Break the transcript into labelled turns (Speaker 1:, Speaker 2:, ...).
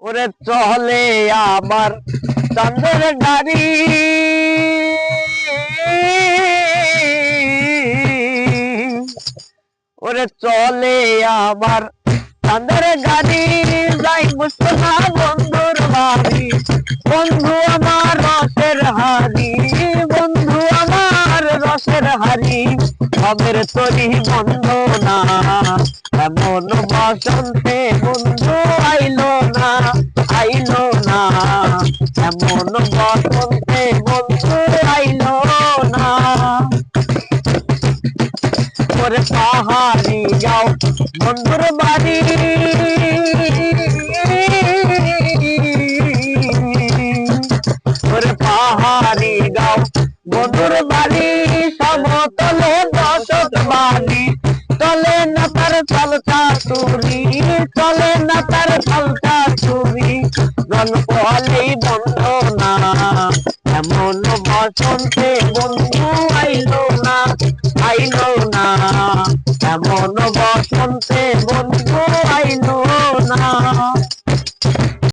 Speaker 1: ওরে চলে আমার চাঁদের গাড়ি, ওরে চলে আমার চাঁদের গাড়ি, যাই মুস্তফা বন্ধুর বাড়ি। বন্ধু আমার রসের হাড়ি, বন্ধু আমার রসের হাড়ি, সবের তরি বন্ধ না, এমন বসন্তে বন্ধু আইলো না, আইলো না, এমন বসন্তে বন্ধু আইলো না। ওরে পাহাড়ি যাও বন্ধুর বাড়ি, ওরে পাহাড়ি যাও বন্ধুর বাড়ি, সমতলে বসত বাড়ি, চলে না তার চলতা চুরি, চলে না তার চলতা চুরি, গল্প হলেই বন্ধ না, এমন বসন্তে বন্ধু আইলো না, আইলো না, এমন